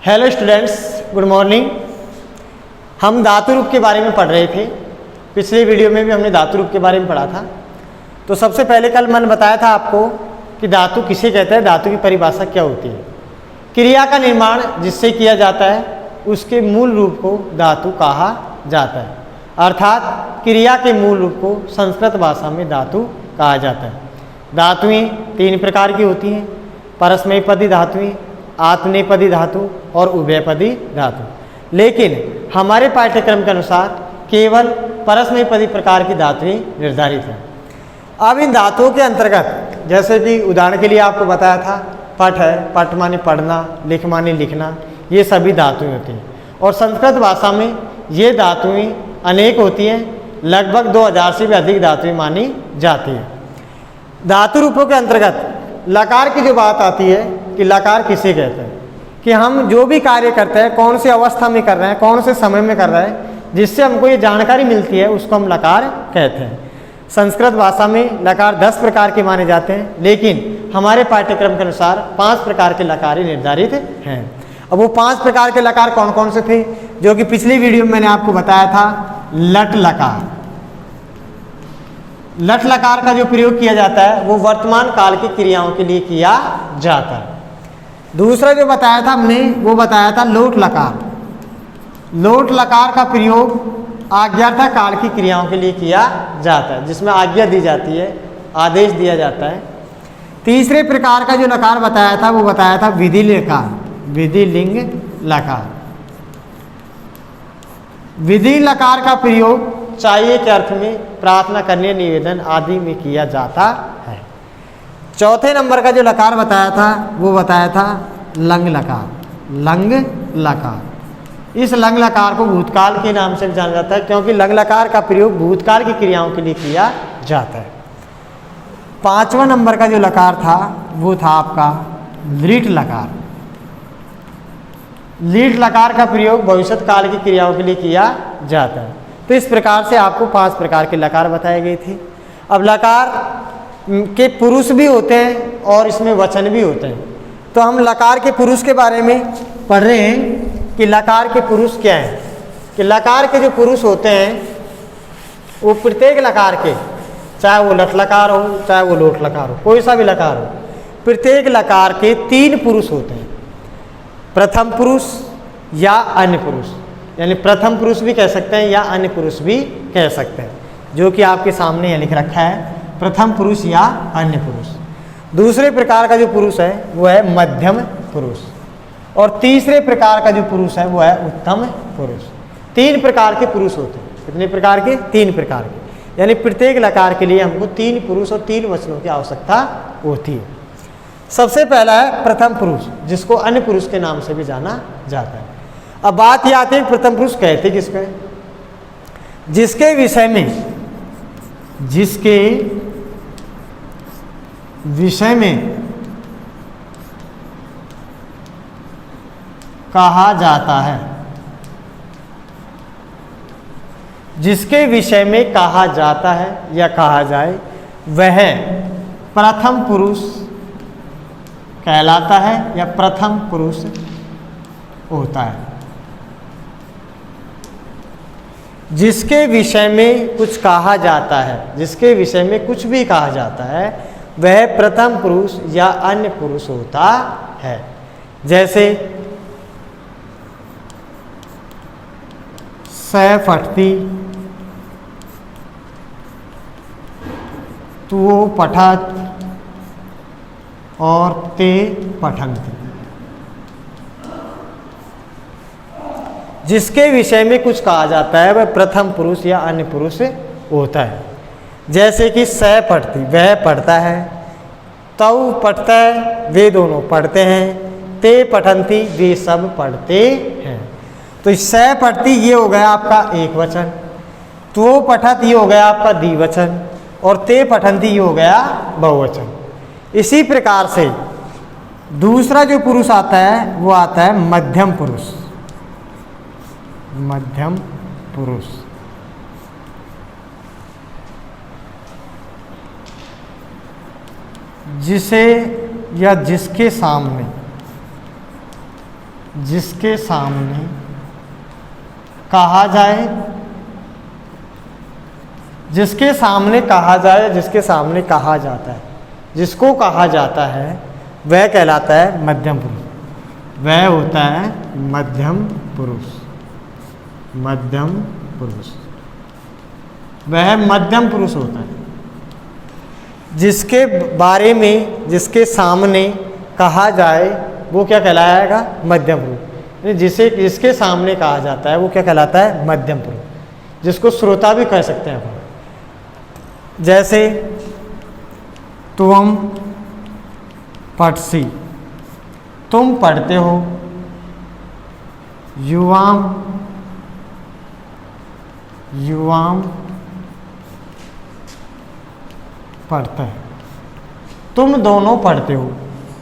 Hello students, good morning. हम धातु रूप के बारे में पढ़ रहे थे। पिछले वीडियो में भी हमने धातु रूप के बारे में पढ़ा था। तो सबसे पहले कल मैंने बताया था आपको कि धातु किसे कहते हैं, धातु की परिभाषा क्या होती है। क्रिया का निर्माण जिससे किया जाता है उसके मूल रूप को धातु कहा जाता है, अर्थात क्रिया के मूल रूप को संस्कृत भाषा में धातु कहा जाता है। धातुएं तीन प्रकार की होती हैं: परस्मैपदी धातुएं, आत्मनेपदी धातु और उभयपदी धातु। लेकिन हमारे पाठ्यक्रम के अनुसार केवल परस्मैपदी प्रकार की धातुएं निर्धारित हैं। अब इन धातुओं के अंतर्गत जैसे कि उदाहरण के लिए आपको बताया था, पठ है, पठ माने पढ़ना, लिख माने लिखना, ये सभी धातुएं होती हैं। और संस्कृत भाषा में ये धातुएं अनेक होती हैं, लगभग 2000 से भी अधिक धातुएं मानी जाती हैं। धातु रूपों के अंतर्गत लकार की जो बात आती है कि लकार किसे कहते हैं, कि हम जो भी कार्य करते हैं कौन सी अवस्था में कर रहे हैं, कौन से समय में कर रहे हैं, जिससे हमको ये जानकारी मिलती है उसको हम लकार कहते हैं। संस्कृत भाषा में लकार 10 प्रकार के माने जाते हैं, लेकिन हमारे पाठ्यक्रम के अनुसार 5 प्रकार के लकार निर्धारित हैं। अब वो 5 प्रकार के लकार कौन कौन से थे, जो कि पिछली वीडियो में मैंने आपको बताया था। लट लकार, लट लकार का जो प्रयोग किया जाता है वो वर्तमान काल की क्रियाओं के लिए किया जाता है। दूसरा जो बताया था हमने वो बताया था लोट लकार। लोट लकार का प्रयोग आज्ञार्थ काल की क्रियाओं के लिए किया जाता है, जिसमें आज्ञा दी जाती है, आदेश दिया जाता है। तीसरे प्रकार का जो लकार बताया था वो बताया था विधि लकार, विधिलिंग लकार। विधि लकार का प्रयोग चाहिए के अर्थ में, प्रार्थना करने, निवेदन आदि में किया जाता है। चौथे नंबर का जो लकार बताया था वो बताया था लंग लकार, लंग लकार। इस लंग लकार को भूतकाल के नाम से जाना जाता है, क्योंकि लंग लकार का प्रयोग भूतकाल की क्रियाओं के लिए किया जाता है। 5वां नंबर का जो लकार था वो था आपका लीट लकार। लीट लकार का प्रयोग भविष्यत काल की क्रियाओं के लिए किया जाता है। तो इस प्रकार से आपको 5 प्रकार के लकार बताए गए थे। अब लकार के पुरुष भी होते हैं और इसमें वचन भी होते हैं। तो हम लकार के पुरुष के बारे में पढ़ रहे हैं कि लकार के पुरुष क्या हैं। कि लकार के जो पुरुष होते हैं वो प्रत्येक लकार के, चाहे वो लट लकार हो, चाहे वो लोट लकार हो, कोई सा भी लकार हो, प्रत्येक लकार के 3 पुरुष होते हैं: प्रथम पुरुष या अन्य पुरुष, यानी प्रथम पुरुष भी कह सकते हैं या अन्य पुरुष भी कह सकते हैं, जो कि आपके सामने यह लिख रखा है, प्रथम पुरुष या अन्य पुरुष। दूसरे प्रकार का जो पुरुष है वो है मध्यम पुरुष, और तीसरे प्रकार का जो पुरुष है वो है उत्तम पुरुष। 3 प्रकार के पुरुष होते हैं। कितने प्रकार के? 3 प्रकार के। यानी प्रत्येक लकार के लिए हमको 3 पुरुष और 3 वचनों की आवश्यकता होती है। सबसे पहला है प्रथम पुरुष, जिसको अन्य पुरुष के नाम से भी जाना जाता है। अब बात यह आती है प्रथम पुरुष कहते किसको है? जिसके विषय में कहा जाता है, जिसके विषय में कहा जाता है या कहा जाए, वह प्रथम पुरुष कहलाता है या प्रथम पुरुष होता है। जिसके विषय में कुछ कहा जाता है, जिसके विषय में कुछ भी कहा जाता है, वह प्रथम पुरुष या अन्य पुरुष होता है। जैसे सै पठती, तू पठत और ते पठन्ति। जिसके विषय में कुछ कहा जाता है वह प्रथम पुरुष या अन्य पुरुष होता है। जैसे कि सै पढ़ती, वह पढ़ता है, तऊ पढ़ता है, वे दोनों पढ़ते हैं, ते पठन्ति, वे सब पढ़ते हैं। तो सै पढ़ती ये हो गया आपका एक वचन, तो पठत ये हो गया आपका द्विवचन, और ते पठन्ति ये हो गया बहुवचन। इसी प्रकार से दूसरा जो पुरुष आता है वो आता है मध्यम पुरुष। मध्यम पुरुष जिसे या जिसके सामने जिसके सामने कहा जाए, जिसके सामने कहा जाए, जिसके सामने कहा जाता है, जिसको कहा जाता है वह कहलाता है मध्यम पुरुष। वह होता है मध्यम पुरुष। मध्यम पुरुष, वह मध्यम पुरुष होता है। जिसके बारे में, जिसके सामने कहा जाए वो क्या कहलाएगा? मध्यम पुरुष। जिसके सामने कहा जाता है वो क्या कहलाता है? मध्यम पुरुष, जिसको श्रोता भी कह सकते हैं अपन। जैसे तुम पठसी, तुम पढ़ते हो। युवाम, युवाम पढ़ता है। तुम दोनों पढ़ते हो।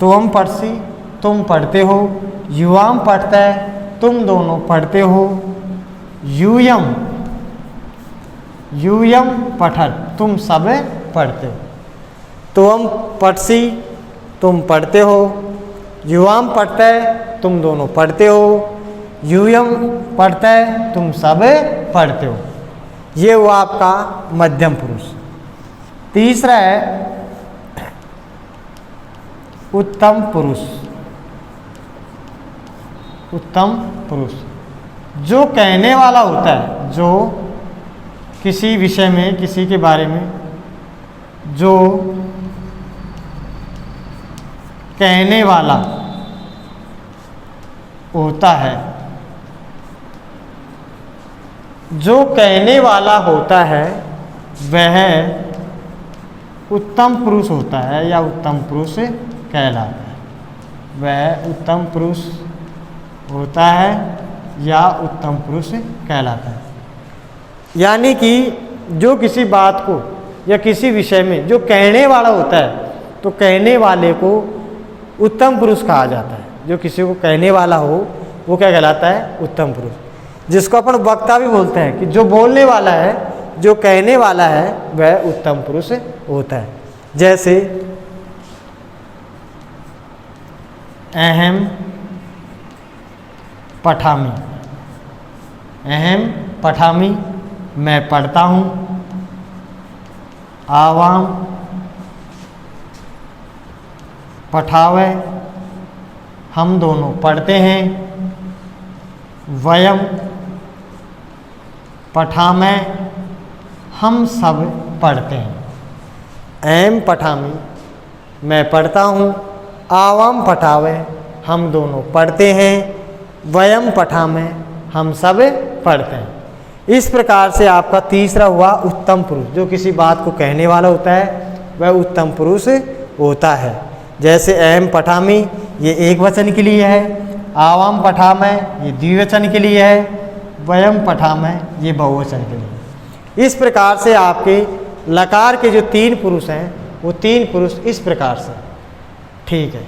तुम पढ़सी, तुम पढ़ते हो। युवाम पढ़ता है, तुम दोनों पढ़ते हो। यूयम, यूयम पठत, तुम सब पढ़ते हो। तुम पढ़सी, तुम पढ़ते हो। युवाम पढ़ता है, तुम दोनों पढ़ते हो। यूयम पढ़ता है, तुम सब पढ़ते हो। ये हुआ आपका मध्यम पुरुष। तीसरा है उत्तम पुरुष। उत्तम पुरुष जो कहने वाला होता है, जो किसी विषय में, किसी के बारे में जो कहने वाला होता है, जो कहने वाला होता है वह उत्तम पुरुष होता है या उत्तम पुरुष कहलाता है। वह उत्तम पुरुष होता है या उत्तम पुरुष कहलाता है। यानी कि जो किसी बात को या किसी विषय में जो कहने वाला होता है, तो कहने वाले को उत्तम पुरुष कहा जाता है। जो किसी को कहने वाला हो वो क्या कहलाता है? उत्तम पुरुष। जिसको अपन वक्ता भी बोलते हैं, कि जो बोलने वाला है, जो कहने वाला है वह उत्तम पुरुष होता है। जैसे अहम पठामी, अहम पठामी मैं पढ़ता हूँ। आवाम पठावे हम दोनों पढ़ते हैं। वयम पठामे हम सब पढ़ते हैं। अहम पठामी मैं पढ़ता हूँ। आवाम पठावे हम दोनों पढ़ते हैं। वयम पठामे हम सब पढ़ते हैं। इस प्रकार से आपका तीसरा हुआ उत्तम पुरुष। जो किसी बात को कहने वाला होता है वह उत्तम पुरुष होता है। जैसे अहम पठामी ये एक वचन के लिए है, आवाम पठामे ये द्विवचन के लिए है, वयम पठामे ये बहुवचन के लिए। इस प्रकार से आपके लकार के जो तीन पुरुष हैं वो तीन पुरुष इस प्रकार से। ठीक है।